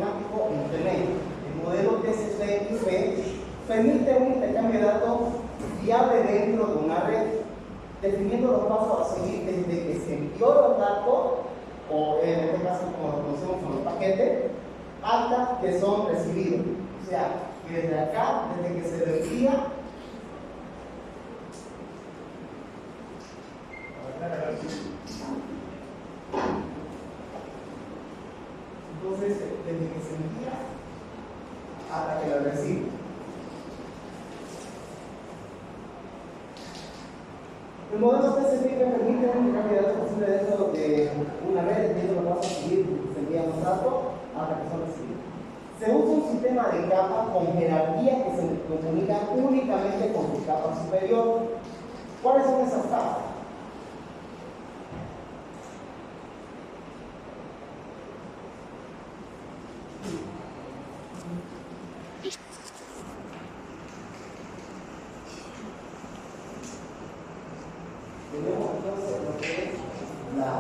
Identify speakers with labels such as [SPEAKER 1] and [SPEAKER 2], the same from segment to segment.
[SPEAKER 1] sistemático en Internet. El modelo TCP/IP permite un intercambio de datos viable dentro de una red, definiendo los pasos a seguir desde que se envió los datos, o en este caso como lo conocemos como los paquetes, hasta que son recibidos. O sea, que desde acá, desde que se lo envía, entonces desde que se envía hasta que lo recibe. El modelo TCP/IP permite un intercambio de datos posible dentro de una red, dependiendo los pasos a seguir, se envían los datos hasta que son recibidos. Se usa un sistema de capas con jerarquías que se comunican únicamente con su capa superior. ¿Cuáles son esas capas? Tenemos entonces lo que es la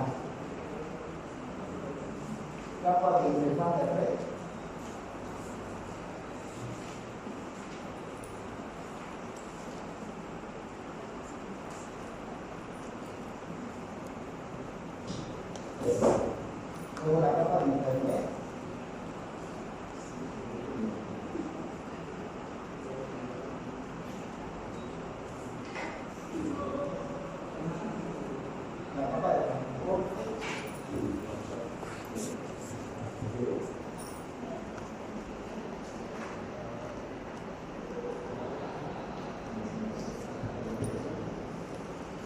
[SPEAKER 1] capa de interfaz de red. Luego la capa de internet. La capa de transporte.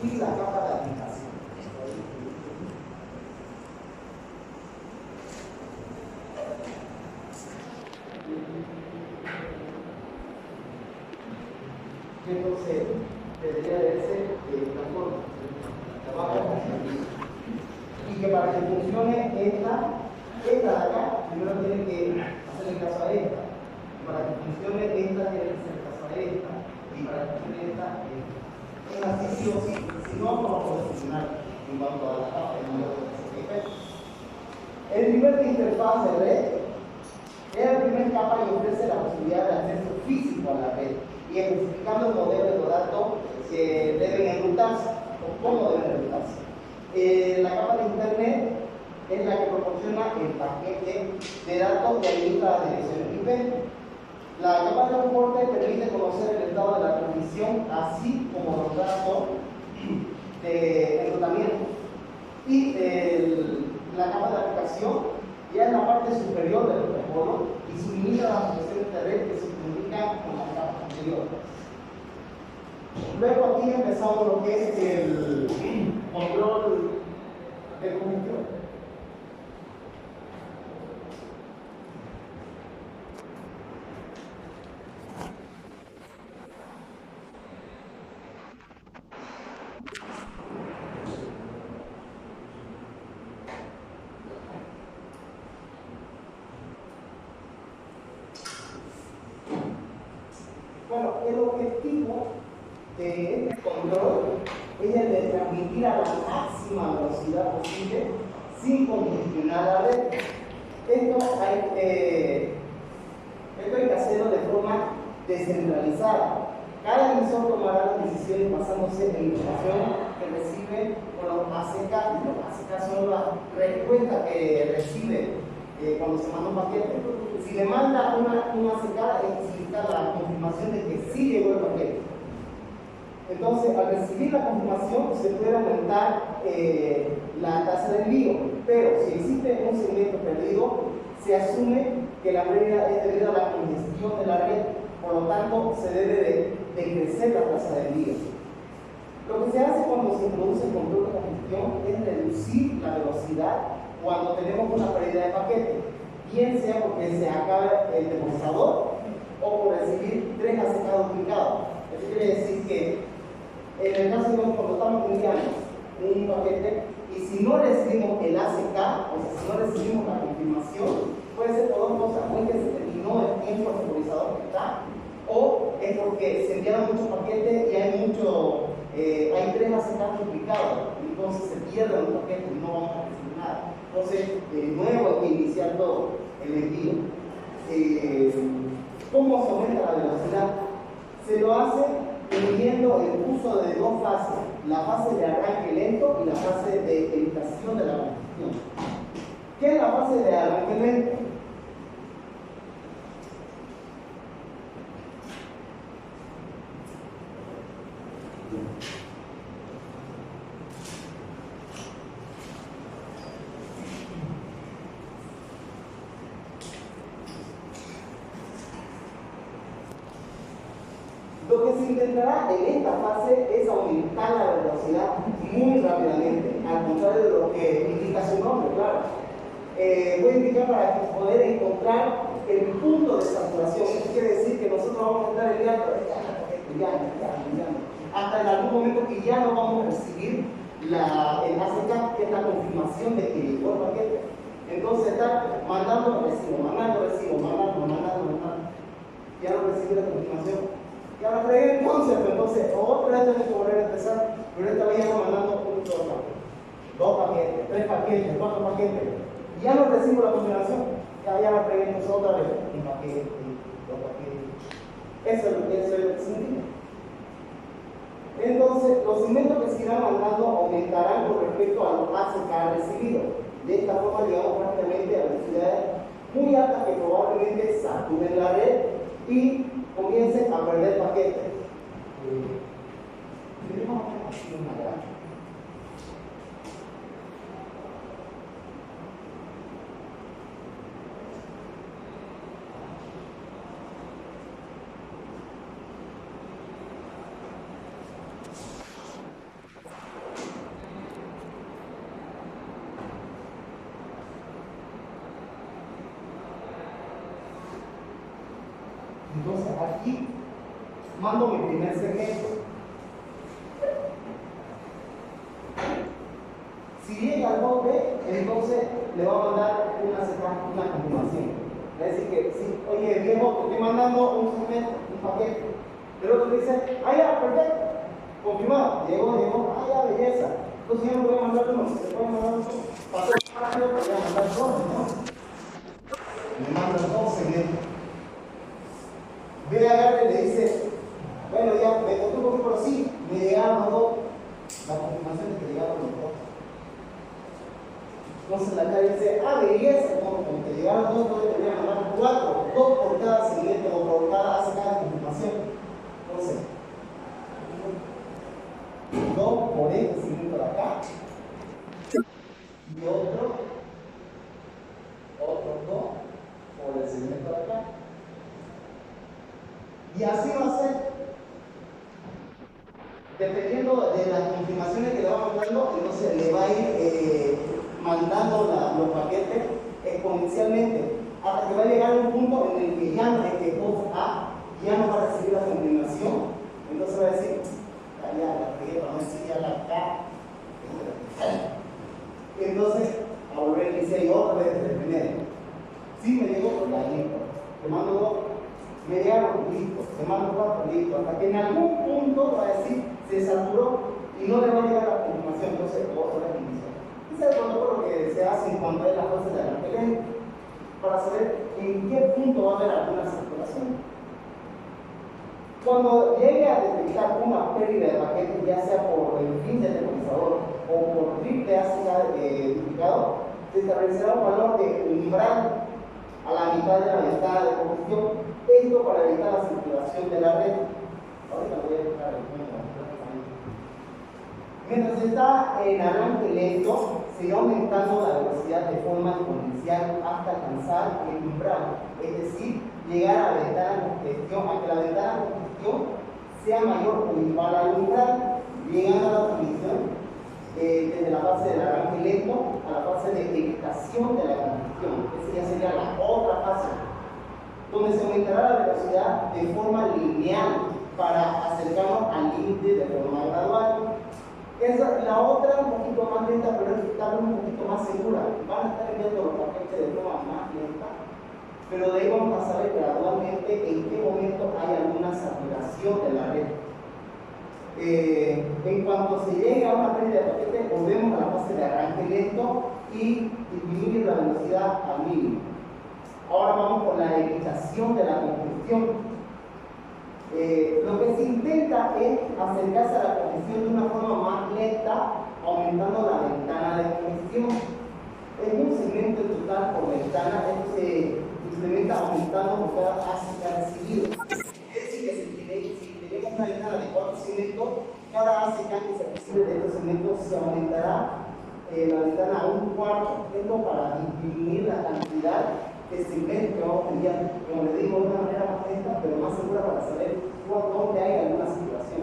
[SPEAKER 1] Y la capa de aplicación. Entonces, debería de ser transforma trabajo y que para que funcione esta de acá, primero tiene que hacerle caso a esta. Para que funcione esta, tiene que hacer caso a esta. Y para que funcione esta, es así sí o sí. Si no, no puede funcionar en cuanto a la capa del modelo TCP/IP. El nivel de interfaz de red es la primera capa que ofrece la posibilidad de acceso físico a la red y especificando el modelo de datos que deben enrutarse o cómo deben enrutarse. La capa de internet es la que proporciona el paquete de datos que habilita la dirección IP. La capa de transporte permite conocer el estado de la transmisión, así como los datos de enrutamiento. Y la capa de aplicación ya es la parte superior del protocolo y suministra las funciones de red que se comunican con la capa anterior. Luego aquí empezamos lo que es el control de congestión. Bueno, el objetivo de este control es el de transmitir a la máxima velocidad posible sin congestionar la red. Esto hay que hacerlo de forma descentralizada. Cada emisor tomará las decisiones basándose en la información que recibe por los ACK. Y los ACK son las respuestas que recibe cuando se manda un paquete. Si le manda una ACK, significa la confirmación de que sí llegó el paquete. Entonces, al recibir la confirmación, se puede aumentar la tasa de envío, pero si existe un segmento perdido, se asume que la pérdida es debido a la congestión de la red, por lo tanto, se debe de crecer la tasa de envío. Lo que se hace cuando se introduce el control de congestión es reducir la velocidad cuando tenemos una pérdida de paquete, bien sea porque se acaba el demostrador o por recibir 3 ACK duplicados. Eso quiere decir que en el caso de cuando estamos enviando un paquete y si no recibimos el ACK, o sea, si no recibimos la confirmación, puede ser por dos cosas: o es que se terminó el tiempo del temporizador que está, o es porque se enviaron muchos paquetes y hay 3 ACK duplicados, entonces se pierden los paquetes y no vamos a recibir nada. Entonces, de nuevo hay que iniciar todo. el envío. ¿Cómo se aumenta la velocidad? Se lo hace midiendo el uso de dos fases, la fase de arranque lento y la fase de evitación de la combustión. ¿Qué es la fase de arranque lento? Lo que se intentará en esta fase es aumentar la velocidad muy rápidamente, al contrario de lo que indica su nombre, claro. Voy a indicar para poder encontrar el punto de saturación. Esto quiere decir que nosotros vamos a estar enviando, hasta en algún momento que ya no vamos a recibir el ACK, que es la confirmación de que llegó el paquete. Entonces está mandando recibo. Ya no recibí la confirmación. Ya lo fregué entonces otra vez tengo que volver a empezar, pero esta vez ya no mandando dos paquetes, tres paquetes, cuatro paquetes. Y ya no recibo la confirmación, ya lo fregué entonces otra vez, un paquete, dos paquetes. Eso es lo que significa. Entonces, los segmentos que se irán mandando aumentarán con respecto a los ACK recibidos. De esta forma llegamos prácticamente a velocidades muy altas que probablemente saturen la red y comiencen a perder paquetes. Entonces aquí mando mi primer segmento. Si llega al tope, entonces le va a mandar una confirmación. Es decir, que si, oye viejo, te estoy mandando un segmento, un paquete. El otro dice, ya, perfecto, confirmado, llegó, ya, belleza. Entonces ya no voy a mandar uno, se puede mandar uno, pasó rápido, voy a mandar dos, ¿no? Me mandan dos segmentos. Ve a agarrar y le dice, bueno, ya me costó un poquito, pero sí, me llegaron los dos. La confirmación es que llegaron los dos. Entonces la calle dice, belleza, como que llegaron dos, entonces te voy a mandar cuatro, dos por cada siguiente o por cada confirmación. Entonces, dos por este segmento de acá y otros dos por el segmento de acá. Y así va a ser, dependiendo de las confirmaciones que le va mandando, entonces le va a ir mandando los paquetes exponencialmente, hasta que va a llegar a un punto en el que ya no es que host A ya no va a recibir la confirmación. Entonces va a decir, ya la pegué para no decir ya la K. Entonces, a volver a iniciar y otra vez desde el primero. Si me llegó, pues la listo. Te mando dos. Me llegaron, listo, te mando cuatro, listo, hasta que en algún punto va a decir, se saturó y no le va a llegar la confirmación, entonces otra vez inicia. Ese es el protocolo que se hace en cuanto a las fases de arranque lento, para saber en qué punto va a haber alguna saturación. Cuando llegue a detectar una pérdida de paquetes, ya sea por el fin del temporizador o por triple ACK duplicado, se establecerá un valor de umbral a la mitad de la ventana de combustión. Esto para evitar la circulación de la red. Ahorita voy a dejar el punto. Mientras está en arranque lento, se irá aumentando la velocidad de forma exponencial hasta alcanzar el umbral, es decir, llegar a la ventana de congestión, a que la ventana de congestión sea mayor o igual al umbral, llegando a la transmisión desde la fase del arranque lento a la fase de evitación de la congestión. Esa ya sería la otra fase, donde se aumentará la velocidad de forma lineal para acercarnos al límite de forma gradual. La otra un poquito más lenta, pero es un poquito más segura. Van a estar enviando los paquetes de forma más lenta, pero de ahí vamos a saber gradualmente en qué momento hay alguna saturación de la red. En cuanto se llega a una pérdida de paquetes, volvemos a la fase de arranque lento y disminuye la velocidad al mínimo. con la evitación de la congestión. Lo que se intenta es acercarse a la congestión de una forma más lenta, aumentando la ventana de congestión. En un segmento total por ventana, esto se implementa aumentando por cada ácido recibido. Es decir, que si tenemos una ventana de 4 segmentos, cada ACK que se recibe de estos segmentos se aumentará la ventana a un cuarto, esto para disminuir la cantidad de segmentos que vamos a enviar, como le digo, de una manera más lenta, pero más segura para saber dónde hay alguna situación.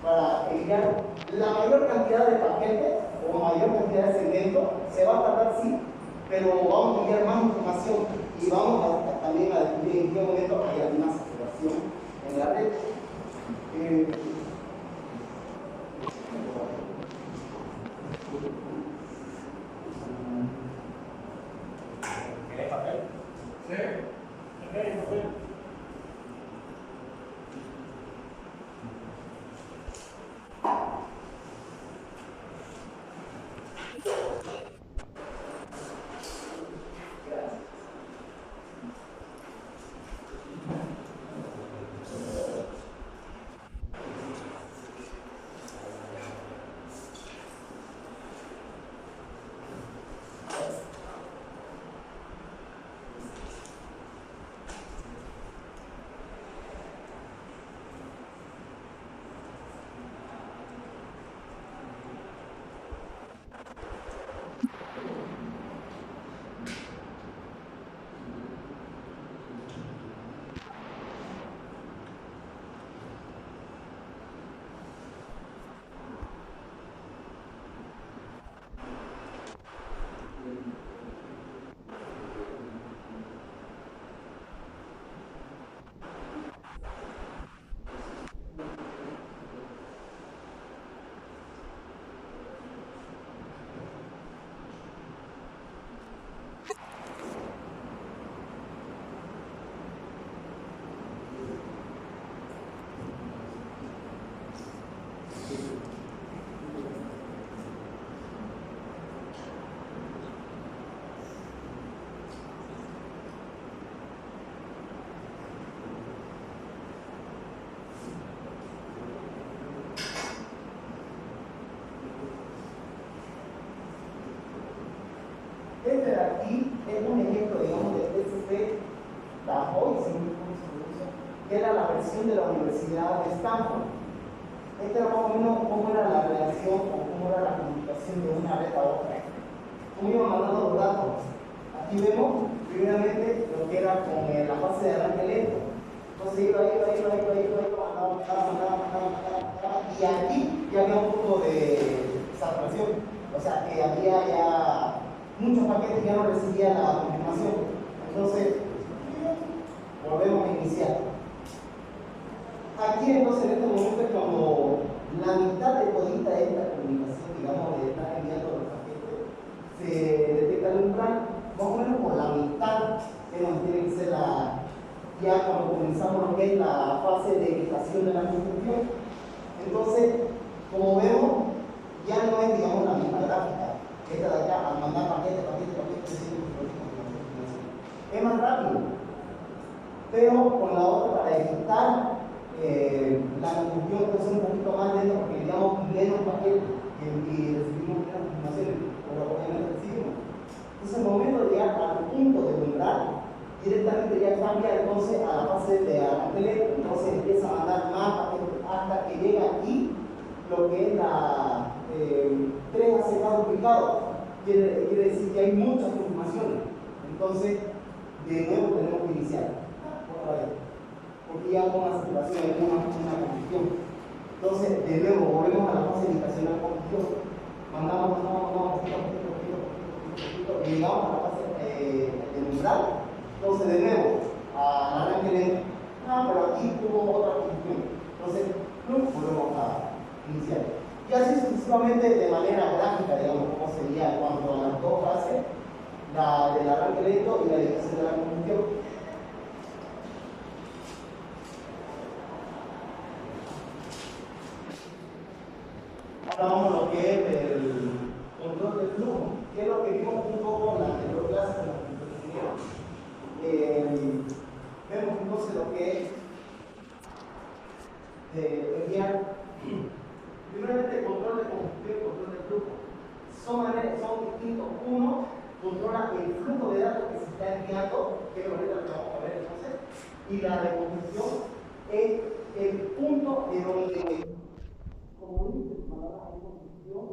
[SPEAKER 1] Para enviar la mayor cantidad de paquetes o mayor cantidad de segmentos, se va a tardar sí, pero vamos a enviar más información y vamos también a descubrir en qué momento hay alguna saturación en la red.
[SPEAKER 2] ¿Querés papel? Sí. ¿Querés papel?
[SPEAKER 1] Este de aquí es un ejemplo, digamos, de TCP Tahoe, que era la versión de la Universidad de Stanford. Este era más o menos cómo era la relación o cómo era la comunicación de una red a otra. Cómo iban mandando los datos. Aquí vemos, primeramente, lo que era con la fase de arranque lento. Entonces iba, mandaba, y aquí ya había un poco de saturación. O sea, que había ya muchos paquetes que no recibían la confirmación. Entonces, volvemos a iniciar. Aquí entonces en este momento es cuando la mitad de todita esta comunicación, digamos, de estar enviando los paquetes, se detecta el umbral, más o menos por la mitad que nos tiene que ser ya cuando comenzamos lo que es la fase de evitación de la congestión. Entonces, como vemos, ya no es, digamos, la misma gráfica. Esta de acá, al mandar paquete, es más rápido, pero con la otra para evitar la congestión, pues es un poquito más lento porque digamos menos paquetes y recibimos menos información, pero obviamente recibimos. Entonces, el momento de llegar al punto de umbral, directamente ya cambia entonces a la fase de arranque lento, entonces empieza a mandar más paquetes hasta que llega aquí lo que es la 3 ACK duplicados. Quiere decir que hay muchas confirmaciones. Entonces, de nuevo tenemos que iniciar. Porque ya con la saturación hay una congestión. Entonces, de nuevo, volvemos a la fase de invitación a la congestión. Mandamos, y llegamos a la fase del umbral. Entonces, de nuevo, al arranque lento. Pero aquí hubo otra congestión. Entonces, volvemos a iniciar. Y así sucesivamente de manera gráfica, digamos, cómo sería cuando a las dos fases, la del arranque lento y la evitación de la congestión. Ahora vamos a lo que es el control del flujo, que es lo que vimos un poco en la anterior clase con los ingenieros. vemos entonces lo que es enviar. Primeramente, el control de combustible y control de flujo. Son distintos. Uno controla el flujo de datos que se está enviando, que es lo que vamos a ver entonces, y la recomposición es el punto de donde, como dice, hay composición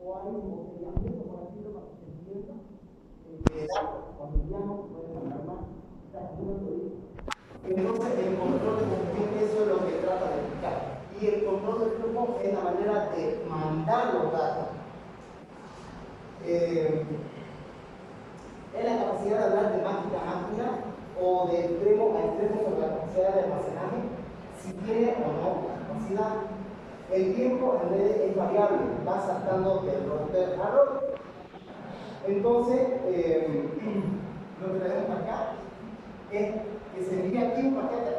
[SPEAKER 1] o hay embotellamiento, por así decirlo, para que se entienda, de datos. Cuando enviamos, se puede mandar más. Entonces, el control de combustión, eso es lo que trata de explicar. Y el control del flujo es la manera de mandar los datos. Es la capacidad de hablar de máquina a máquina o de extremo a extremo sobre la capacidad de almacenaje, si tiene o no la capacidad. El tiempo en vez es variable, va saltando del router a router. Entonces, lo que tenemos acá es que se envía aquí un paquete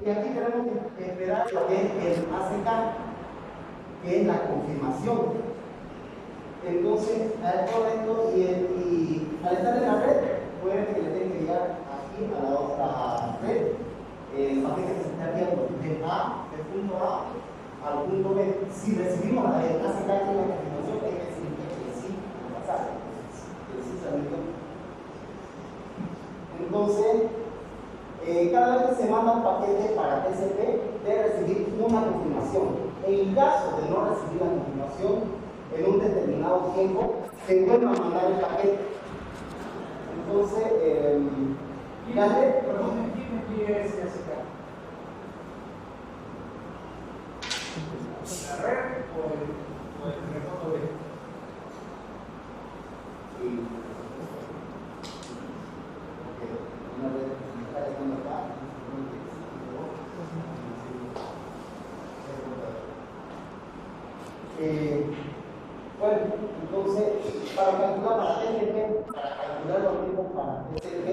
[SPEAKER 1] y aquí tenemos que esperar lo que es el ACK, que es la confirmación. Entonces, a todo esto y al estar en la red, puede que le tenga que llegar aquí a la otra red el paquete que se está enviando del punto A al punto B. Si recibimos el ACK en la confirmación, hay que significa que sí va a pasar, que sí se envió. Entonces, cada vez que se manda un paquete para TCP, debe recibir una confirmación. En caso de no recibir la confirmación, en un determinado tiempo, se vuelve a mandar el paquete. Entonces, la red, perdón,
[SPEAKER 2] ¿quién es SK? ¿La red o el remoto B?
[SPEAKER 1] Sí. Una red está dejando acá. Bueno, entonces, para calcular para TCP, para calcular los tiempos para TCP,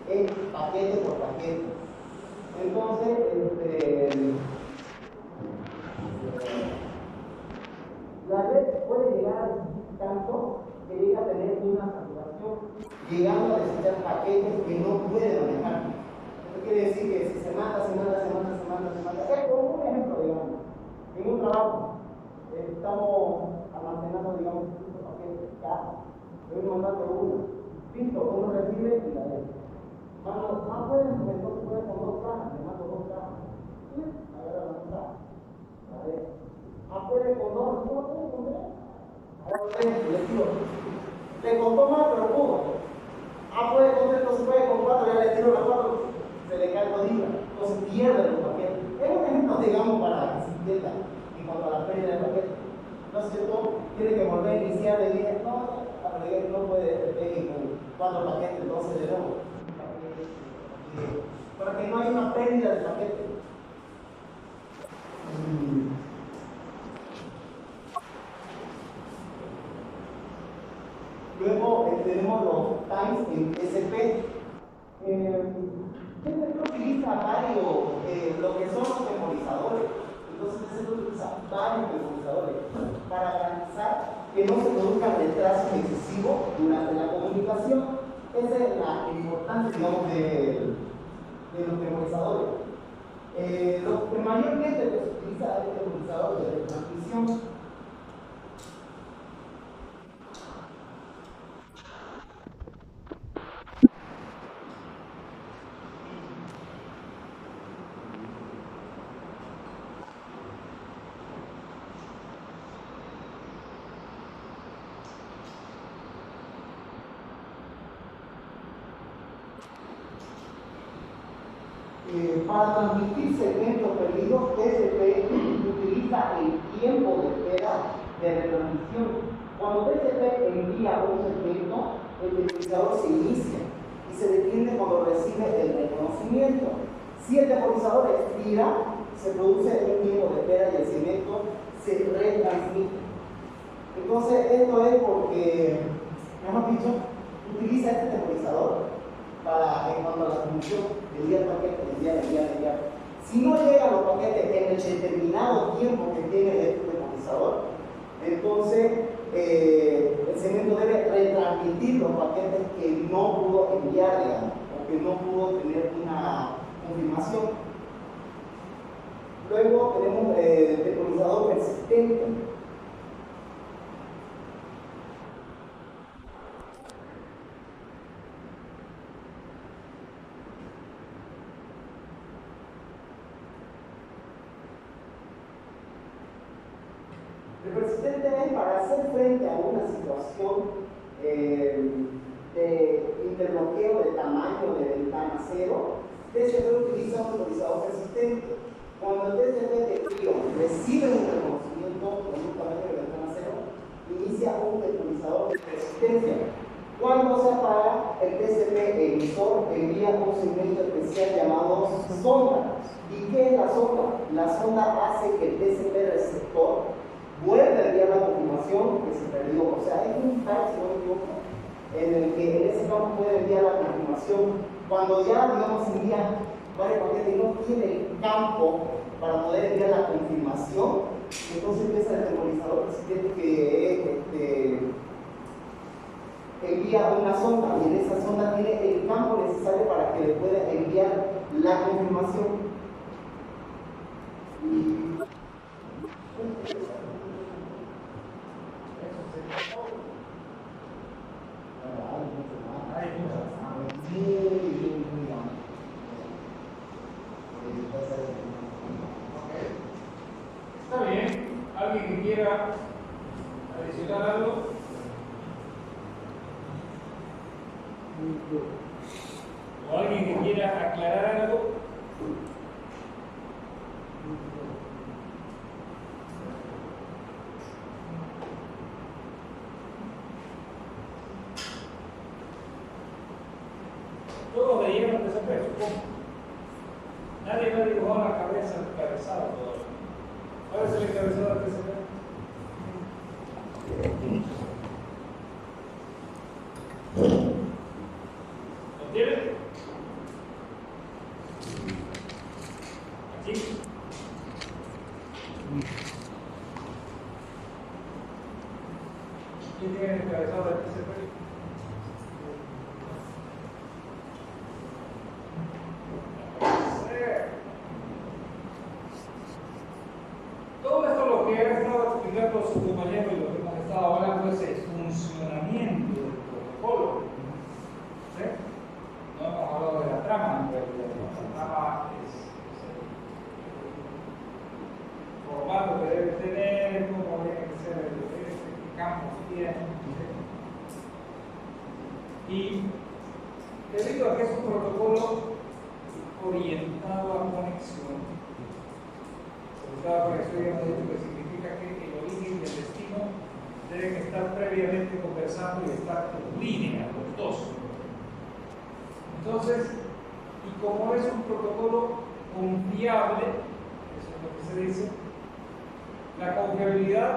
[SPEAKER 1] es paquete por paquete. Entonces, la red puede llegar a recibir tanto que llega a tener una saturación, llegando a necesitar paquetes que no puede manejar. Esto quiere decir que si se manda. Es como un ejemplo, digamos, en un trabajo. Estamos almacenando, digamos, 5 paquetes, ya, voy a mandarte uno, listo, uno recibe y la lee. Entonces puede con 2 cajas, le mando 2 cajas, y agarra la caja, la lee. Puede con 2, ¿cómo puede con 3? Ahora le digo, le contó más, pero pudo. Puede con 3, entonces puede con 4, ya le tiro las 4, se le cae todita, entonces pierde los paquetes. Es un ejemplo, digamos, para que se entienda. Cuando a la pérdida del paquete, ¿no es cierto? Tiene que volver a iniciar el día, no puede pedir con 4 paquetes, entonces de nuevo, para que no haya una pérdida del paquete. Luego tenemos los times en SP. Este utiliza varios, lo que son los memorizadores. Entonces, se utiliza varios memorizadores para garantizar que no se produzcan retrasos excesivos durante la comunicación. Esa es la importancia, digamos, de los memorizadores. Lo que mayormente se utiliza es el memorizador de transmisión. Para transmitir segmentos perdidos, TCP utiliza el tiempo de espera de retransmisión. Cuando TCP envía un segmento, el temporizador se inicia y se detiene cuando recibe el reconocimiento. Si el temporizador expira, se produce un tiempo de espera y el segmento se retransmite. Entonces, esto es porque, mejor dicho, utiliza este temporizador para, en cuanto a la transmisión, enviar paquetes, enviar. Si no llegan los paquetes en el determinado tiempo que tiene este temporizador, entonces el segmento debe retransmitir los paquetes que no pudo enviar, digamos, o que no no pudo tener una confirmación. Luego tenemos el temporizador persistente. El persistente es para hacer frente a una situación de interbloqueo de tamaño de ventana cero. TCP utiliza un temporizador persistente. Cuando el TCP de frío recibe un reconocimiento con un tamaño de ventana cero, inicia un temporizador de persistencia. Cuando se apaga, el TCP emisor envía un segmento especial llamado sonda. ¿Y qué es la sonda? La sonda hace que el TCP receptor vuelve a enviar la confirmación que se perdió. O sea, es un type, si no me equivoco, en el que en ese campo puede enviar la confirmación. Cuando ya, digamos, envía varios paquetes y no tiene el campo para poder enviar la confirmación, entonces empieza el temporizador persistente que envía una sonda, y en esa sonda tiene el campo necesario para que le pueda enviar la confirmación.
[SPEAKER 2] Está bien. ¿Alguien que quiera adicionar algo? ¿O alguien que quiera aclarar algo? Todos leyeron el TCP, supongo. Nadie me ha dibujado la cabeza el encabezado todavía. ¿Cuál es el encabezado del TCP? ¿Lo tienen? ¿Aquí? ¿Quién tiene el encabezado del TCP? Todo esto lo que ha estado explicando su compañero y lo que hemos estado hablando es el funcionamiento del protocolo. ¿Sí? No hemos hablado de la trama, en realidad. La trama es el formato que debe tener, cómo tiene que ser qué campos tiene. ¿Sí? Y debido a que es un protocolo orientado a conexión, orientado a conexión hemos dicho que significa que el origen y el destino deben estar previamente conversando y estar en línea los dos. Entonces, y como es un protocolo confiable, eso es lo que se dice, la confiabilidad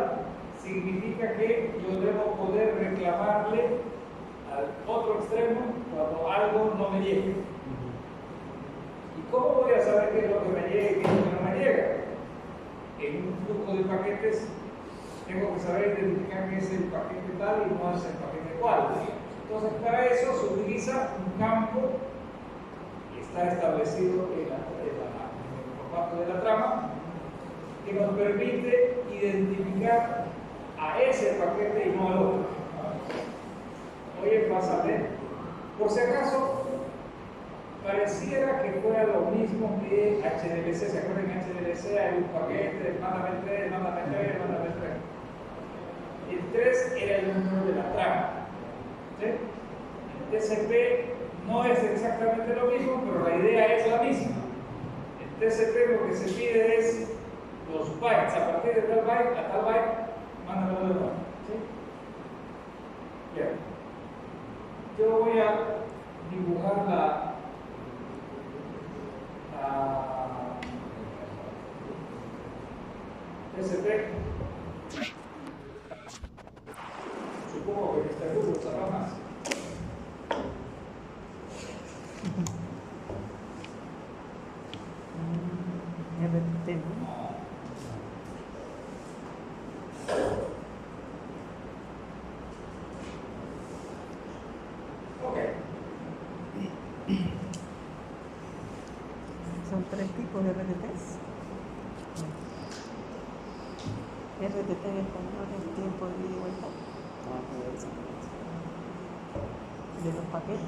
[SPEAKER 2] significa que yo debo poder reclamarle al otro extremo cuando algo no me llegue. ¿Y cómo voy a saber qué es lo que me llega y qué es lo que no me llega? En un flujo de paquetes tengo que saber identificar qué es el paquete tal y no es el paquete cual. Entonces, para eso se utiliza un campo que está establecido en el formato de la trama, que nos permite identificar a ese paquete y no al otro. Oye, pásate. Por si acaso, pareciera que fuera lo mismo que HDLC. ¿Se acuerdan que en HDLC hay un paquete, mándame 3, mándame 3, mándame 3? El 3 era el número de la trama. ¿Sí? El TCP no es exactamente lo mismo, pero la idea es la misma. El TCP lo que se pide es los bytes. A partir de tal byte a tal byte, mándame los demás. ¿Sí? Bien. Yo voy a dibujar la TCP. Supongo que este Google sabrá más. Ok.
[SPEAKER 3] son 3 tipos de RTTs. RTT en español es tiempo de ida y vuelta. De los paquetes.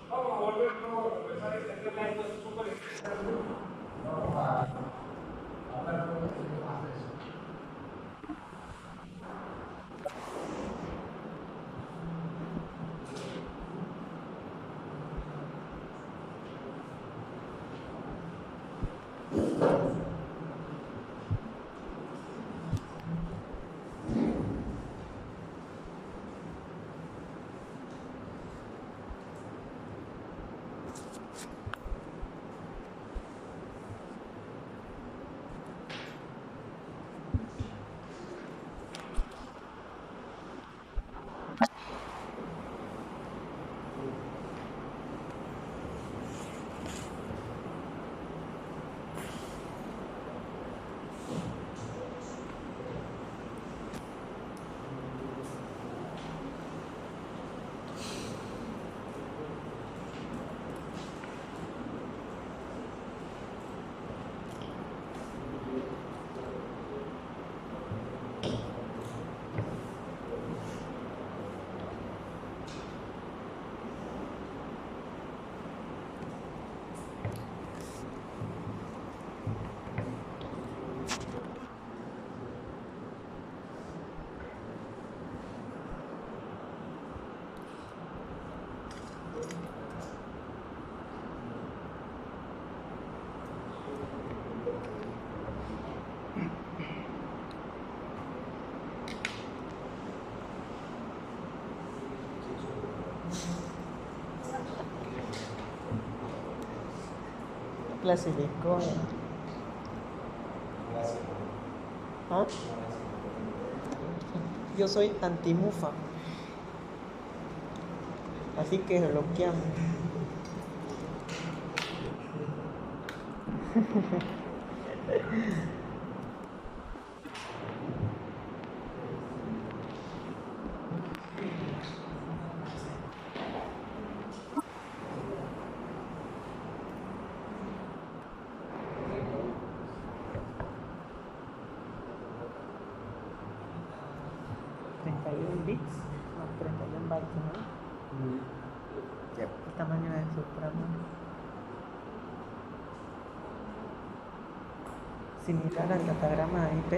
[SPEAKER 2] Vamos a volver a empezar este tema, esto es súper interesante. Vamos a hablar un poquito más de eso.
[SPEAKER 3] Clasificó. ¿Ah? Yo soy antimufa. Así que bloqueamos. Bits más 31 bytes, ¿no? Yep. El tamaño del subtramo similar al datagrama IP. Sí.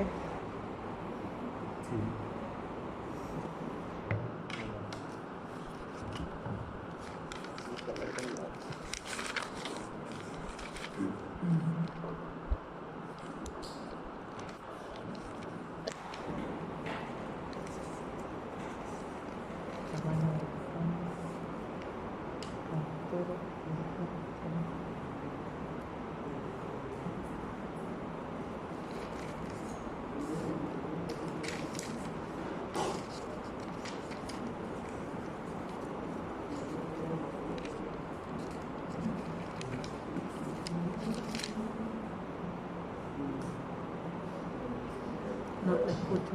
[SPEAKER 3] No te escucho.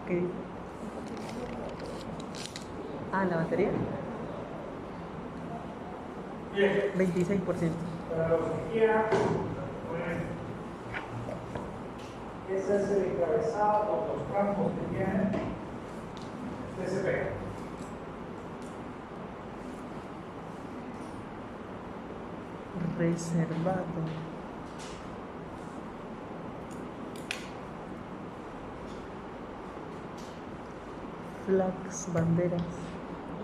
[SPEAKER 3] ¿Qué? Ah, la batería.
[SPEAKER 2] Bien.
[SPEAKER 3] 26%.
[SPEAKER 2] Para los que quieran, ese es el encabezado con los campos que tiene TCP.
[SPEAKER 3] Reservado. Flags, banderas.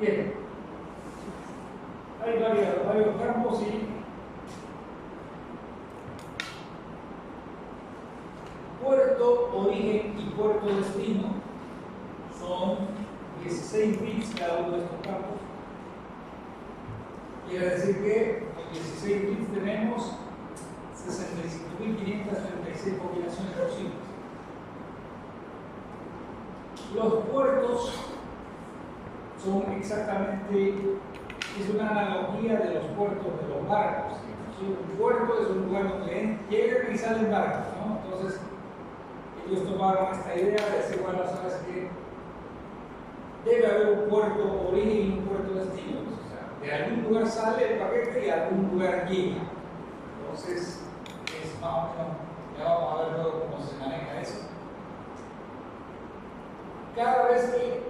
[SPEAKER 2] Bien. Hay varios campos y puerto origen y puerto destino son 16 bits cada uno de estos campos. Quiere decir que con 16 bits tenemos 65.536 combinaciones posibles. Los puertos son exactamente, es una analogía de los puertos de los barcos. Un puerto es un lugar donde llegan y salen barcos, ¿no? Entonces, ellos tomaron esta idea de decir, bueno, sabes que debe haber un puerto origen y un puerto destino. O sea, de algún lugar sale el paquete y a algún lugar llega. Entonces, es más o menos, ya vamos a ver luego cómo se maneja eso. Cada vez que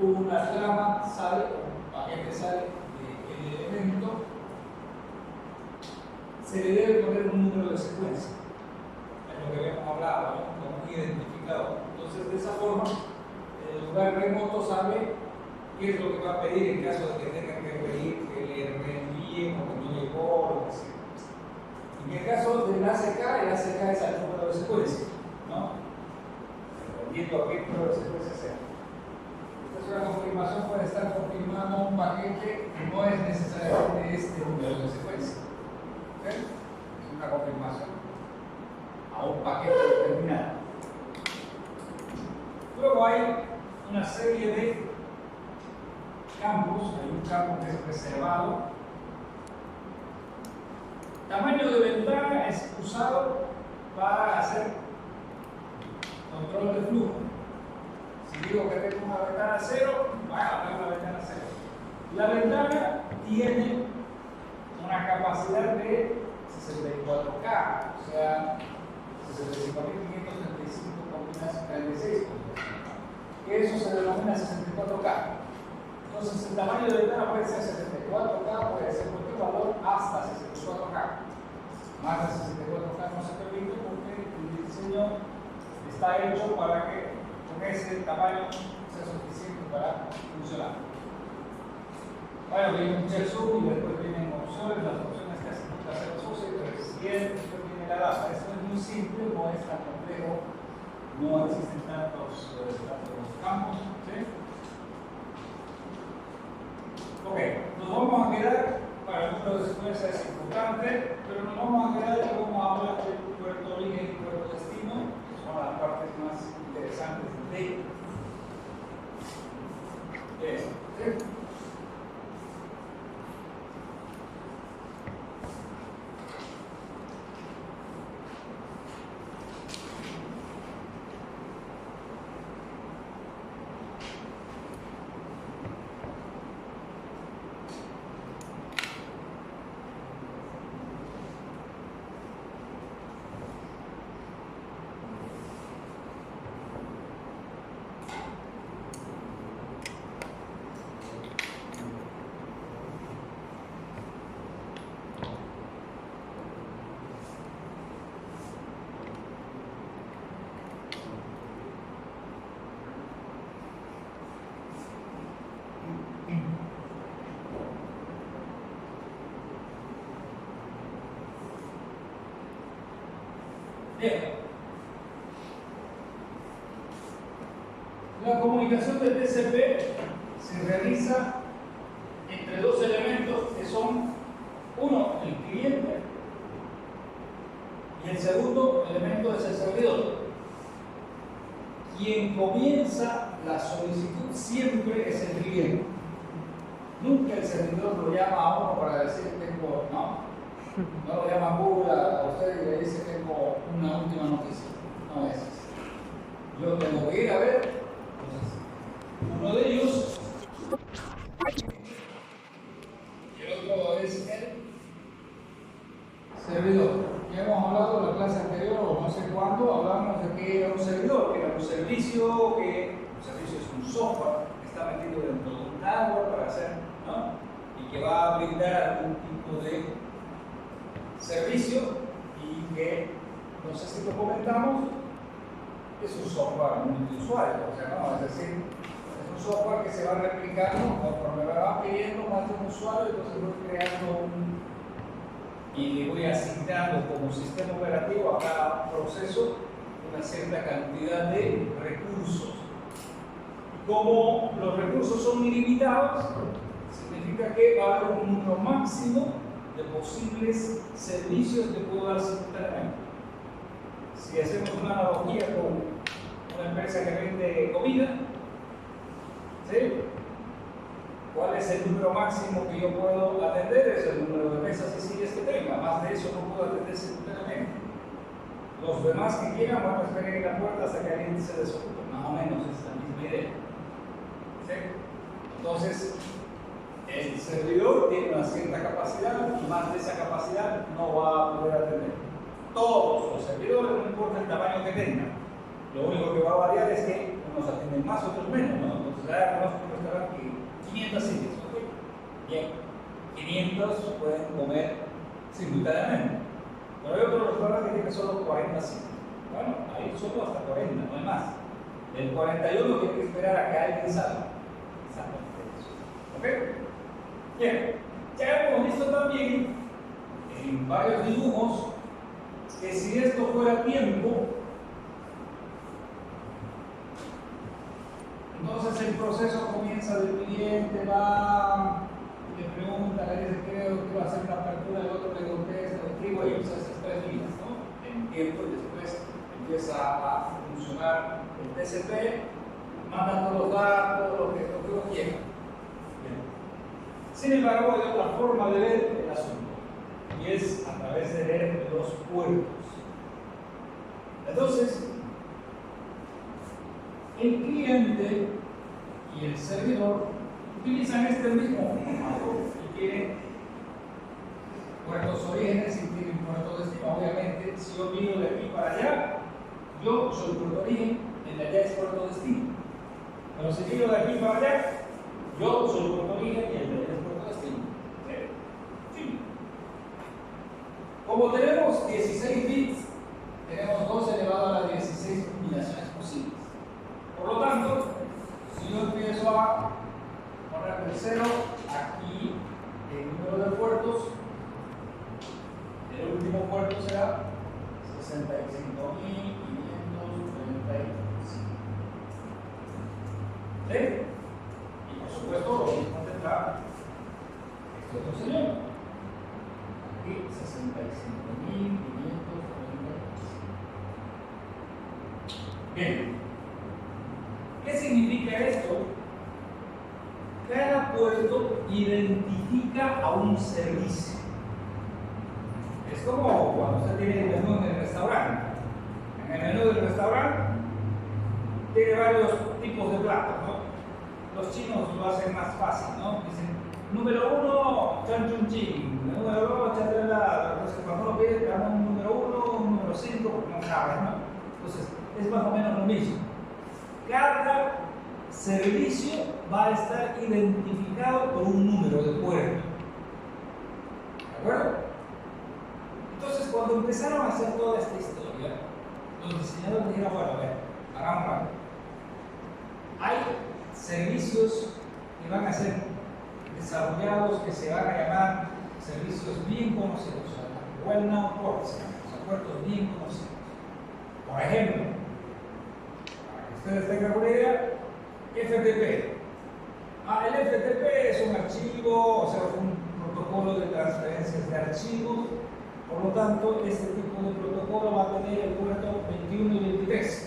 [SPEAKER 2] una trama sale, o un paquete sale del elemento, se le debe poner un número de secuencia. Es lo que habíamos hablado, ¿no? Como un identificador. Entonces, de esa forma, el lugar remoto sabe qué es lo que va a pedir en caso de que tenga que pedir que le reenvíen o que no llegó o lo que sea. En el caso del ACK, el ACK es el número de secuencia, ¿no? Dependiendo a qué número de secuencia sea. Esta es una confirmación, puede estar confirmando un paquete que no es necesariamente este número de secuencia. ¿Okay? Es una confirmación a un paquete determinado. Luego hay una serie de campos. Hay un campo que es reservado. Tamaño de ventana es usado para hacer control de flujo. Si digo que tengo una ventana 0, voy a poner una ventana 0. La ventana tiene una capacidad de 64K, o sea, 65.535 combinaciones 36. Que eso se denomina 64K. Entonces, el tamaño de ventana puede ser 64K, puede ser cualquier valor hasta 64K. Más de 64K no se permite porque el diseño está hecho para que con ese tamaño sea suficiente para funcionar. Bueno, viene un check zoom y después vienen opciones, las opciones que hacen que hacer los usos, y después viene la data. Esto es muy simple, no es tan complejo, no existen tantos campos. ¿Sí? Ok, nos vamos a quedar, para el número de secuencia es importante, pero nos vamos a quedar y vamos a hablar del puerto origen y puerto destino, que son las partes más interesantes de esto. ¿Sí? Bien. La comunicación de TCP se realiza entre dos elementos que son, uno, el cliente, y el segundo elemento es el servidor. Quien comienza la solicitud siempre es el cliente. Nunca el servidor lo llama a uno para decir tengo, no lo llama Google a usted y le dice tengo una última noticia. No es así. Yo tengo que ir a ver. Uno de ellos y el otro es el servidor. Ya hemos hablado en la clase anterior, o no sé cuándo, hablamos de que era un servidor, que era un servicio, que un servicio es un software que está metido dentro de un hardware para hacer, ¿no? Y que va a brindar algún tipo de servicio y que, no sé si lo comentamos, es un software multiusuario, o sea, no, es decir, es un software que se va replicando conforme me va pidiendo más de un usuario, entonces voy creando y le voy asignando como sistema operativo a cada proceso una cierta cantidad de recursos. Y como los recursos son ilimitados, significa que va a haber un número máximo de posibles servicios que puedo dar simultáneamente. Si hacemos una analogía con una empresa que vende comida, ¿sí? ¿Cuál es el número máximo que yo puedo atender? Es el número de mesas y sillas que tenga. Más de eso no puedo atender simultáneamente. Los demás que quieran van a esperar en la puerta hasta que alguien se desocupe. Más o menos es la misma idea. ¿Sí? Entonces, el servidor tiene una cierta capacidad y más de esa capacidad no va a poder atender. Todos los servidores, no importa el tamaño que tengan. Lo único que va a variar es que unos atienden más, otros menos, ¿no? Entonces, ya conozco un restaurante que 500 sillas, ¿ok? Bien, 500 pueden comer simultáneamente. Pero hay otro restaurante que tiene solo 40 sillas. Bueno, ahí solo hasta 40, no hay más. El 41 tiene que esperar a que alguien salga. ¿Ok? Bien, ya hemos visto también en varios dibujos que si esto fuera tiempo, entonces el proceso comienza del cliente, va, le pregunta, le dice creo que va a hacer la apertura, el otro le contesta, le escribo y usa esas 3 líneas, ¿no? En tiempo y después empieza a funcionar el TCP, manda todos los datos, lo que uno quiera. Sin embargo, hay otra forma de ver el asunto, y es a través de ver los puertos. Entonces, el cliente y el servidor utilizan este mismo formato y tienen puertos orígenes y tienen puertos destino. Obviamente, si yo miro de aquí para allá, yo soy puerto origen, el de allá es puerto destino. Pero si miro de aquí para allá, yo soy puerto origen y el de allá es puerto destino. ¿Sí? Como tenemos 16 bits, tenemos 2 elevado a las 16 combinaciones posibles. Por lo tanto, si yo empiezo a poner el 0 aquí, el número de puertos, el último puerto será 65.535. ¿Sí? Y por supuesto, lo mismo tendrá este otro señor. Aquí 65.535. Bien. ¿Qué significa esto? Cada puerto identifica a un servicio. Es como cuando usted tiene el menú en el restaurante. En el menú del restaurante tiene varios tipos de platos, ¿no? Los chinos lo hacen más fácil, ¿no? Dicen, número 1, chan chun ching, número 2, chandela. Entonces, cuando uno pide, te dan un número 1, un número 5, porque no sabes, ¿no? Entonces, es más o menos lo mismo. Cada servicio va a estar identificado por un número de puerto. ¿De acuerdo? Entonces, cuando empezaron a hacer toda esta historia, los diseñadores dijeron, bueno, a ver, hagamos rápido. Hay servicios que van a ser desarrollados que se van a llamar servicios bien conocidos, o sea, well-known ports, o sea, puertos bien conocidos. Por ejemplo, ustedes tengan una idea, FTP. El FTP es un archivo, o sea, un protocolo de transferencias de archivos. Por lo tanto, este tipo de protocolo va a tener el puerto 21 y 23.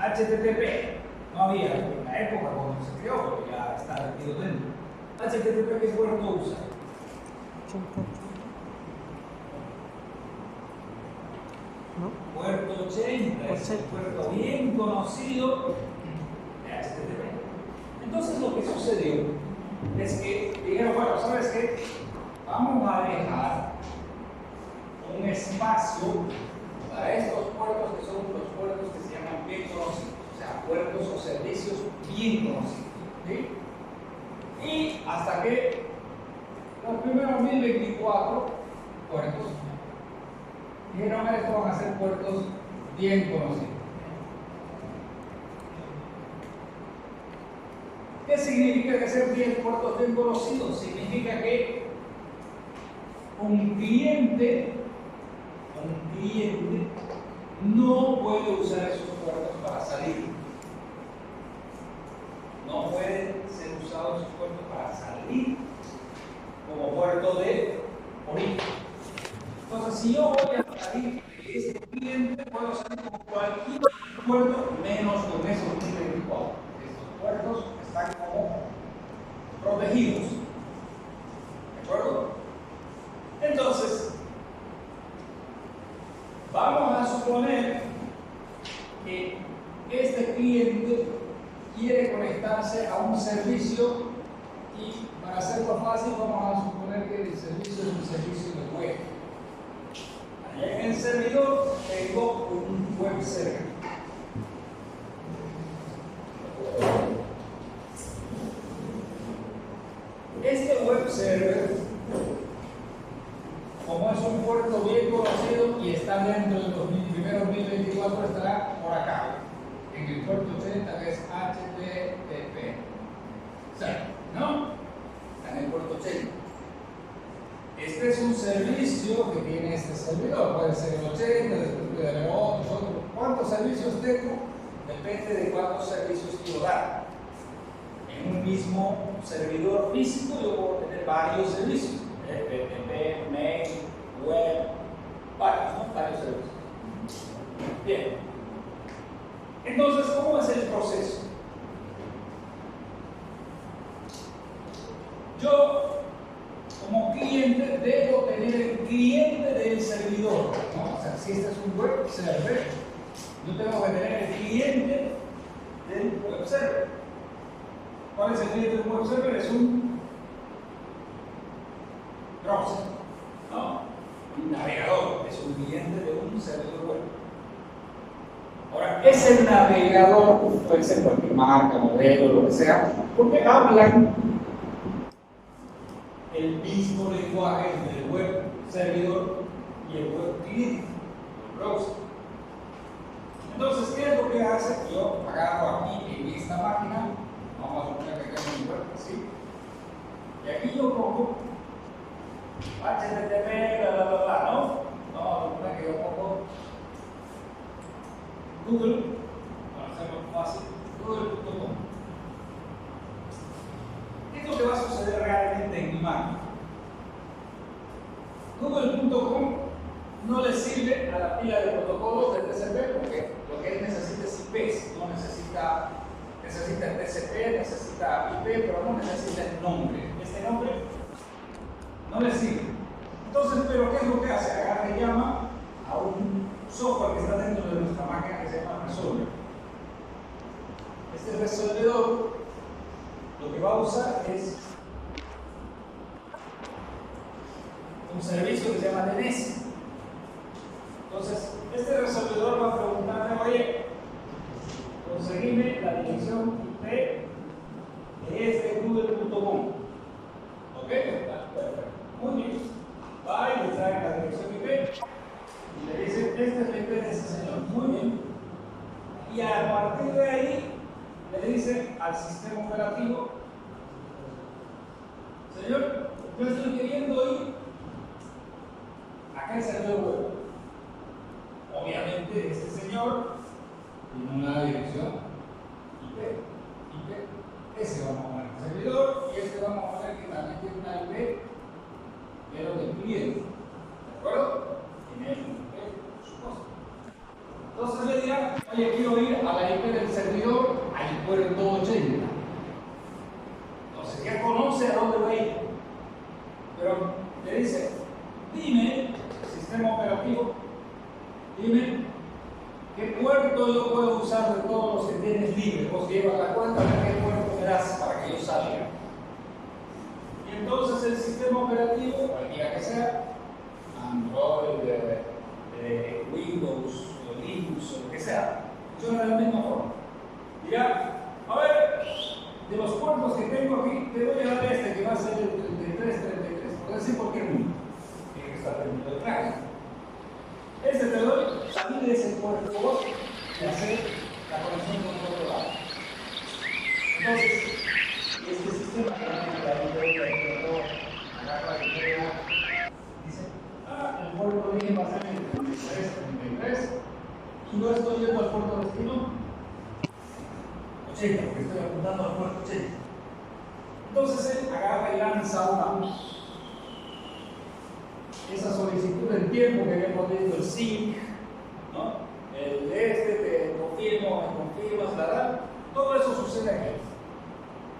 [SPEAKER 2] HTTP no había en la época cuando se creó, pero ya está metido dentro. HTTP, ¿qué puerto usa? ¿No? Puerto 80 es un puerto bien conocido de HTTP. Entonces lo que sucedió es que dijeron, bueno, ¿sabes qué? Vamos a dejar un espacio para estos puertos que son los puertos que se llaman bien conocidos, o sea, puertos o servicios bien conocidos. ¿Sí? Y hasta que los primeros 1024 puertos dijeron, estos van a ser puertos bien conocidos. ¿Qué significa que ser 10 puertos bien conocidos? Significa que un cliente no puede usar esos puertos para puerto menos con esos 1024. Estos puertos están como protegidos. ¿De acuerdo? Entonces, vamos a suponer que este cliente quiere conectarse a un servicio y para hacerlo fácil vamos a suponer que el servicio es un servicio de web. Allá en el servidor tengo un web server. Este web server, como es un puerto bien conocido y está dentro de los primeros 1024, estará por acá, en el puerto 80, que es HTTP. ¿No? Está en el puerto 80. Este es un servicio que tiene este servidor. Puede ser el 80, después puede haber otros. ¿Cuántos servicios tengo? Depende de cuántos servicios quiero dar. En un mismo servidor físico yo puedo tener varios servicios. FTP, mail, web, varios, ¿no? Varios servicios. Bien. Entonces, ¿cómo es el proceso? Yo, como cliente, debo tener el cliente del servidor, ¿no? O sea, si este es un web server, yo tengo que tener el cliente del web server. ¿Cuál es el cliente del web server? Es un browser, ¿no? Un navegador, es un cliente de un servidor web. Ahora, ese navegador puede ser cualquier marca, modelo, lo que sea, porque hablan el mismo lenguaje del web servidor y el web cliente, el browser. Entonces, ¿qué es lo que hace? Yo agarro aquí en esta máquina, vamos a suponer que tengo un web así, y aquí yo pongo HTTP, bla, bla, bla, bla, ¿no? Vamos a suponer que yo pongo Google, para hacerlo fácil, google.com. ¿Qué es lo que va a suceder realmente en mi máquina? Google.com no le sirve a la pila de protocolos de TCP porque lo que él necesita es IPs, no necesita TCP, necesita IP, pero no necesita el nombre. Este nombre no le sirve. Entonces, ¿pero qué es lo que hace? Agarra y llama a un software que está dentro de nuestra máquina que se llama Resolver. Este resolvedor lo que va a usar es un servicio que se llama DNS. Entonces, este resolvedor va a preguntarme, oye, conseguime la dirección IP de este google.com. ¿Ok? Perfecto. Muy bien. Va y le trae la dirección IP y le dice, este es el IP de ese señor. Muy bien. Y a partir de ahí le dice al sistema operativo, señor, yo estoy queriendo ir acá en servidor web. Obviamente este señor tiene una dirección IP. Ese vamos a poner en el servidor y este vamos a poner que también tiene una IP, pero del cliente. ¿De acuerdo? Tiene un IP, por supuesto. Entonces le dirán, oye, quiero ir a la IP del servidor al puerto 80. Entonces ya conoce a dónde va a ir. Pero le dice, dime, sistema operativo, dime qué puerto yo puedo usar de todos los que tienes libres. Vos llevas la cuenta a ver qué puerto me das para que yo salga. Y entonces el sistema operativo, cualquiera que sea, Android, Windows, Linux o lo que sea, funciona de la misma forma. Dirá, a ver, de los puertos que tengo aquí, te voy a dar este que va a ser el 3333. Puedes decir cualquier número. Tiene que estar permitido de traje. Este te doy, salir de ese puerto y hacer la conexión con otro lado. Entonces, este sistema agarra la idea, dice, el puerto de origen va a ser el 3333 y no estoy yendo al puerto destino 80, porque estoy apuntando al puerto 80. Entonces él agarra y lanza esa solicitud en tiempo que habíamos visto el SYNC, ¿no? El te confirmo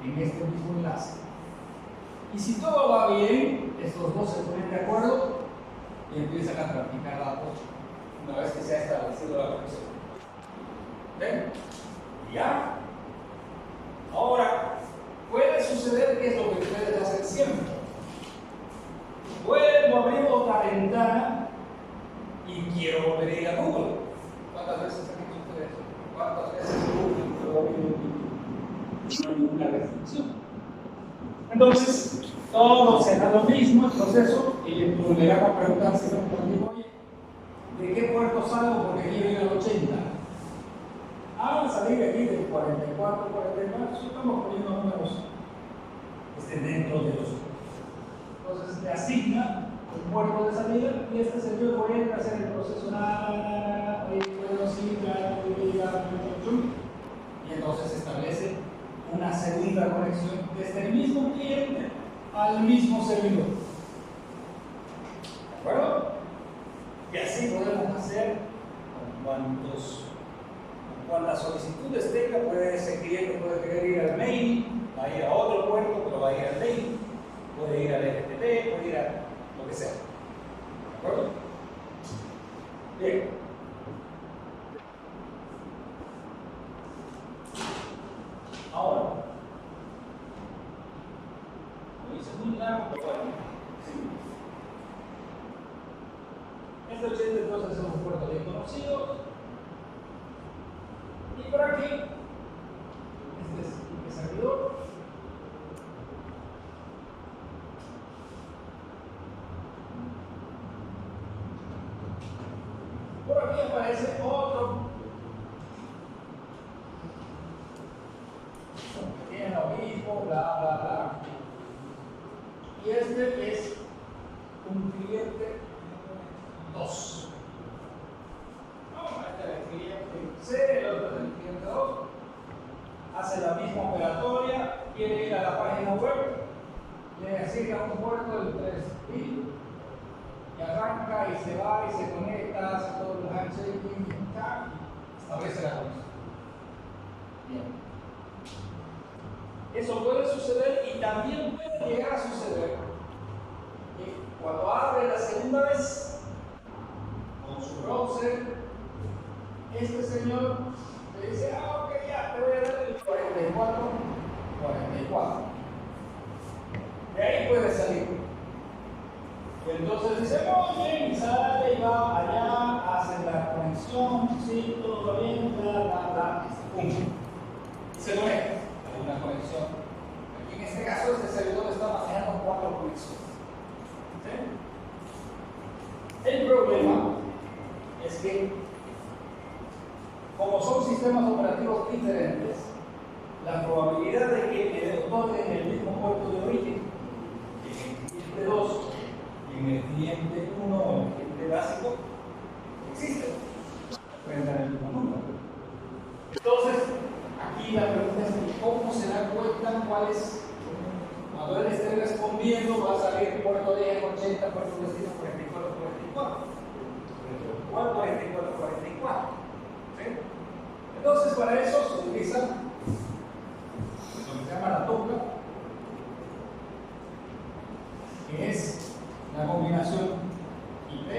[SPEAKER 4] en este mismo enlace. Y si todo va bien, estos dos se ponen de acuerdo y empiezan a traficar datos una vez que se ha establecido la conexión. ¿Ven? ¿Ya? Ahora, puede suceder que es lo que ustedes hacen siempre. Vuelvo a abrir otra ventana y quiero volver a ir a Google. ¿Cuántas veces han hecho ustedes eso? ¿Cuántas veces Google no hay ninguna restricción? Entonces, todo será lo mismo el proceso y le van a preguntar si no conmigo, oye, ¿de qué puerto salgo? Porque quiero ir al 80. Salir aquí del 44, 49, estamos poniendo números dentro de los. Entonces le asigna un puerto de salida y este servidor puede hacer el proceso y entonces establece una segunda conexión desde el mismo cliente al mismo servidor. ¿De acuerdo? Y así podemos hacer cuantas solicitudes tenga. Ese cliente puede querer ir al mail, va a ir a otro puerto, pero va a ir al mail, puede ir al FTP, puede ir a lo que sea. ¿De acuerdo? Bien. Ahora, lo hice muy largo, pero bueno. Este 80 entonces es un puerto bien conocido. Y por aquí, este es el servidor. Por aquí aparece otro que tiene lo mismo, bla, bla, bla. Y este es un cliente 2. Este es el cliente C, el otro es el cliente 2. Hace la misma operatoria, quiere ir a la página web, le asigna un puerto del 3.000 y arranca y se va y se conecta, hace todo el handshaking y establece la conexión. Bien. Eso puede suceder y también puede llegar a suceder que cuando abre la segunda vez con su browser, este señor le dice, ok, ya te voy a dar el 44. De ahí puede salir. Y entonces dice, muy bien, y sale y va allá, hace la conexión, sí, todo va bien, pum. Se conecta a una conexión. Aquí en este caso, este servidor está manejando 4 conexiones. ¿Sí? El problema es que, como son sistemas operativos diferentes, la probabilidad de que me otorguen el mismo puerto de origen en el cliente 2 y en el cliente 1 o en el cliente básico existe. Pueden dar el mismo número. Entonces, aquí la pregunta es: ¿cómo se da cuenta cuál es? Cuando él esté respondiendo, va a salir puerto de 80, puerto de destino 44, 44. 44, 44. ¿Sí? Entonces, para eso se utiliza lo que se llama la toca, que es la combinación IP.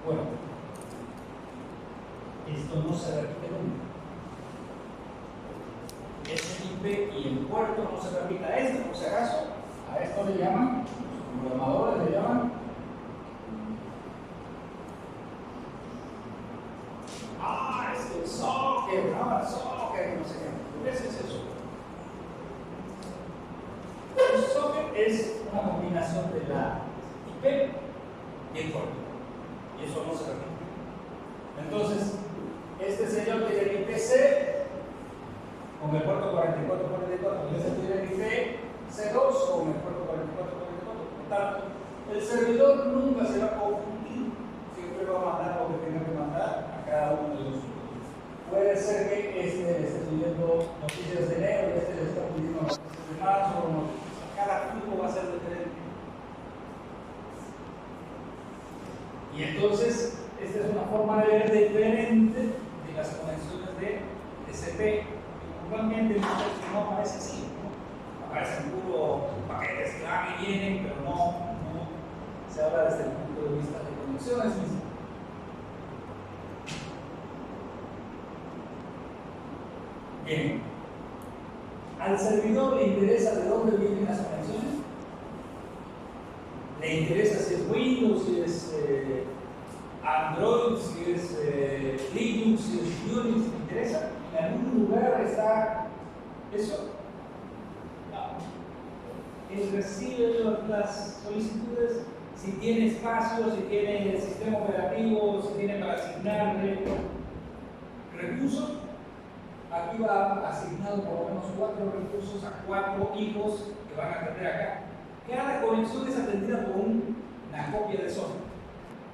[SPEAKER 4] Bueno, esto no se repite nunca. Ese IP y el puerto no se repite. A este, por si acaso, a esto le llaman, los programadores le llaman es el socket, no sé qué. Ese es eso. El socket es una combinación de la IP y el puerto. Y eso no se repite. Entonces, este señor tiene el IPC con el puerto 4444, y ese tiene el IP C2 con el puerto 4444. Por tanto, el servidor nunca se va a confundir, siempre va a mandar lo que tenga que mandar a cada uno de los. Puede ser que este le esté pidiendo noticias de enero y este le está pidiendo noticias de marzo, cada flujo va a ser diferente. Y entonces, esta es una forma de ver diferente de las conexiones de TCP. Normalmente no Bien. ¿Al servidor le interesa de dónde vienen las conexiones? ¿Le interesa si es Windows, si es Android, si es Linux, si es Unix? ¿Le interesa? ¿En algún lugar está eso? No. Él recibe las solicitudes si tiene espacio, si tiene sistema operativo, si tiene para asignarle recursos. Aquí va asignado por lo menos 4 recursos a 4 hijos que van a atender acá. Cada conexión es atendida por una copia de software,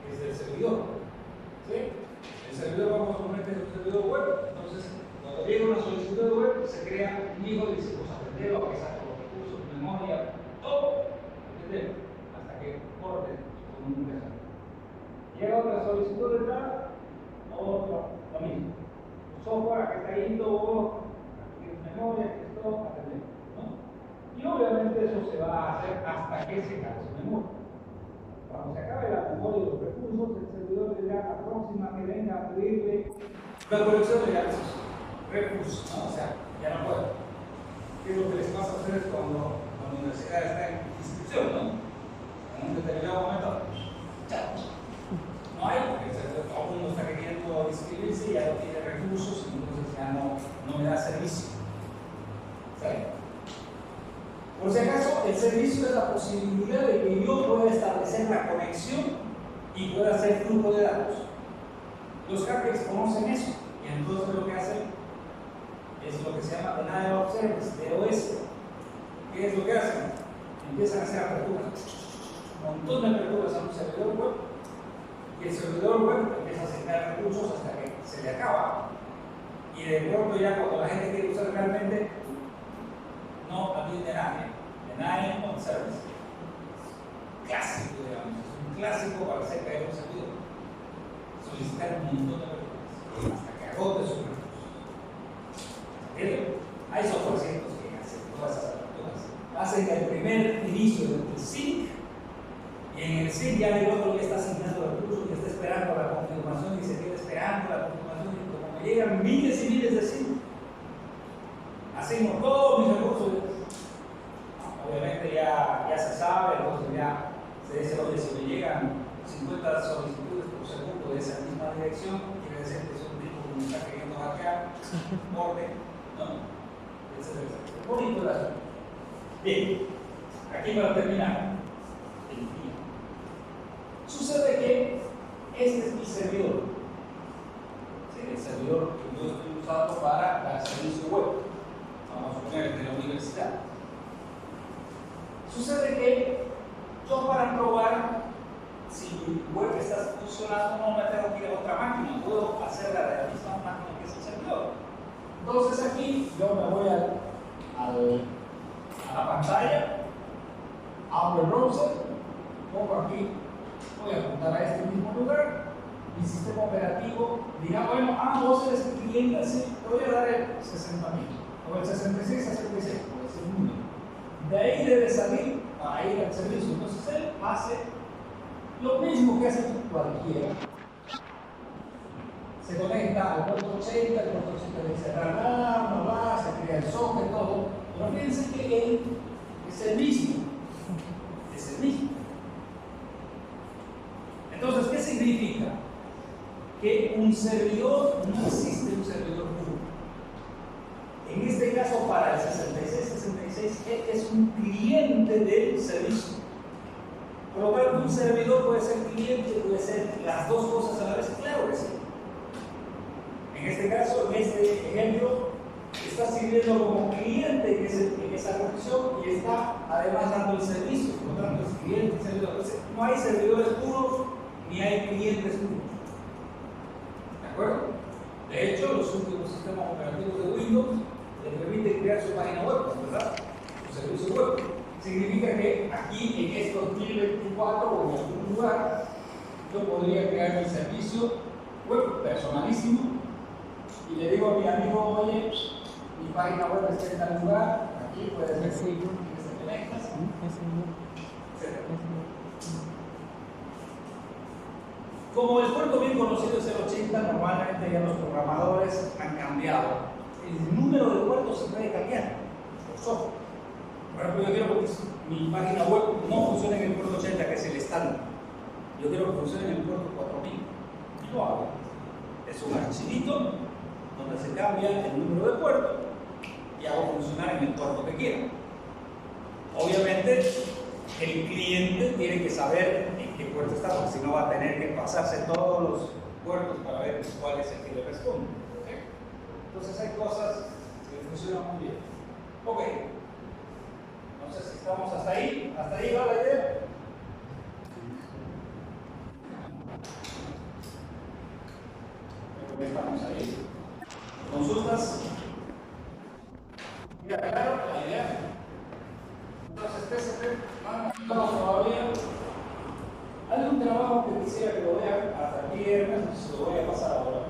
[SPEAKER 4] que es del servidor. ¿Sí? El servidor, vamos a poner que es un servidor web, entonces cuando llega una solicitud de web, se crea un hijo y dice, pues atendelo, a pesar de los recursos, memoria, todo, atendelo, hasta que corte con un mensaje. Llega otra solicitud de entrada, otro, lo mismo. Software que está yendo, aquí es memoria, que es todo, atendelo, ¿no? Y obviamente eso se va a hacer hasta que se acabe su memoria. Cuando se acabe la memoria de los recursos, el servidor le dirá a la próxima que venga a pedirle la colección de datos, recursos, ¿no? O sea, ya no puedo. ¿Qué es lo que les pasa a ustedes cuando la universidad está en inscripción, ¿no? En un determinado momento, chao. No hay, porque todo el mundo está queriendo inscribirse y ya no tiene recursos, entonces ya no me da servicio. ¿Sí? Por si acaso, el servicio es la posibilidad de que yo pueda establecer la conexión y pueda hacer flujo de datos. Los hackers conocen eso y entonces lo que hacen es lo que se llama Denial of Service, DOS. ¿Qué es lo que hacen? Empiezan a hacer aperturas, un montón de aperturas a un servidor web. Y el servidor web empieza a asignar recursos hasta que se le acaba. Y de pronto ya cuando la gente quiere usar realmente, no atiende a nadie. Denial of Service. Clásico, digamos. Es un clásico para hacer caer un servidor. Solicitar un montón de recursos hasta que agote sus recursos. ¿Entienden? Hay softwarecitos que hacen todas esas aperturas. Hacen el primer inicio del sync. Y en el SIG ya el otro ya está asignando recursos, ya está esperando la confirmación y se queda esperando la confirmación. Y como me llegan miles y miles de SIG, hacemos todos mis recursos. Obviamente ya se sabe, entonces ya se dice, oye, si me llegan 50 solicitudes por segundo de esa misma dirección, quiere decir que es un tipo que me está queriendo hackear, orden, ¿no? Etcétera. Bonito el asunto. Bien, aquí para terminar. Sucede que este es mi servidor. ¿Sí? El servidor que yo estoy usando para el servicio web. Vamos a poner de la universidad. Sucede que yo para probar si mi web está funcionando no me tengo que ir a otra máquina. Puedo hacerla de la misma máquina que es el servidor. Entonces aquí yo me voy a la pantalla, abro el browser, pongo aquí. Voy a apuntar a este mismo lugar, mi sistema operativo dirá, bueno, vos eres el cliente, así, te voy a dar el 60.000, o el 6666, puede ser un número. De ahí debe salir para ir al servicio. Entonces él hace lo mismo que hace cualquiera. Se conecta al puerto 80, el puerto 80 le dice, se crea el software, todo. Pero fíjense que él es el mismo. Es el mismo. Entonces, ¿qué significa? Que un servidor, no existe un servidor puro. En este caso, para el 6666, él es un cliente del servicio. Por lo tanto, un servidor puede ser cliente, puede ser las dos cosas a la vez, claro que sí. En este caso, en este ejemplo, está sirviendo como cliente en esa conexión y está además dando el servicio. Por lo tanto, es cliente, servidor. Entonces, no hay servidores puros ni hay clientes puros. ¿De acuerdo? De hecho, los últimos sistemas operativos de Windows les permiten crear su página web, ¿verdad? Su servicio web. Significa que aquí, en estos 2024 o en algún lugar, yo podría crear mi servicio web personalísimo y le digo a mi amigo, oye, mi página web está en tal lugar, aquí puedes ver si te conectas, etc. Como el puerto bien conocido es el 80, normalmente ya los programadores han cambiado el número por software. Por ejemplo, yo quiero que mi página web no funcione en el puerto 80, que es el estándar. Yo quiero que funcione en el puerto 4000. Y lo hago. Es un archivito donde se cambia el número de puerto y hago funcionar en el puerto que quiera. Obviamente, el cliente tiene que saber en qué puerto está, porque si no va a tener que pasarse todos los puertos para ver cuál es el que le responde. ¿Okay? Entonces hay cosas que funcionan muy bien. Ok. No sé si estamos hasta ahí. ¿Hasta ahí va la idea? Creo que estamos ahí. ¿Consultas? ¿Ya claro la idea? Entonces, TCP, no todavía. Hay un trabajo que quisiera que lo vean hasta aquí, se lo voy a pasar ahora.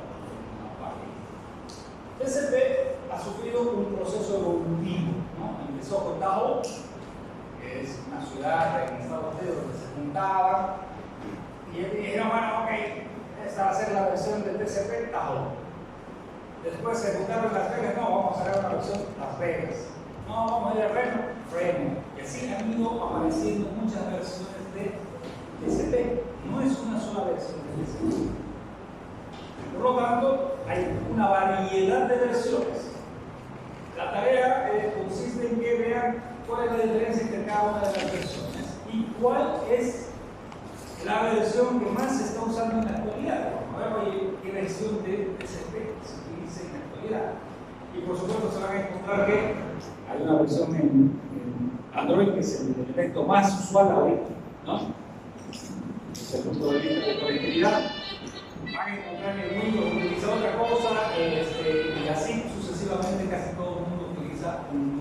[SPEAKER 4] TCP ha sufrido un proceso evolutivo, ¿no? Empezó con Tahoe, que es una ciudad en Estados Unidos donde se juntaban y dijeron, bueno, ok, esta va a ser la versión de TCP Tahoe. Después se juntaron Las Vegas, no, vamos a hacer una versión Las Vegas. No, vamos a ir a Reno. Y así han ido apareciendo muchas versiones de TCP. No es una sola versión de TCP. Por lo tanto, hay una variedad de versiones. La tarea consiste en que vean cuál es la diferencia entre cada una de las versiones y cuál es la versión que más se está usando en la actualidad. A ver, oye, qué versión de TCP se utiliza en la actualidad. Y por supuesto se van a encontrar que hay una versión en Android que es el elemento más usual ahorita, ¿no? Desde el punto de vista de conectividad. Van a encontrar que el Windows utiliza otra cosa, y así sucesivamente casi todo el mundo utiliza un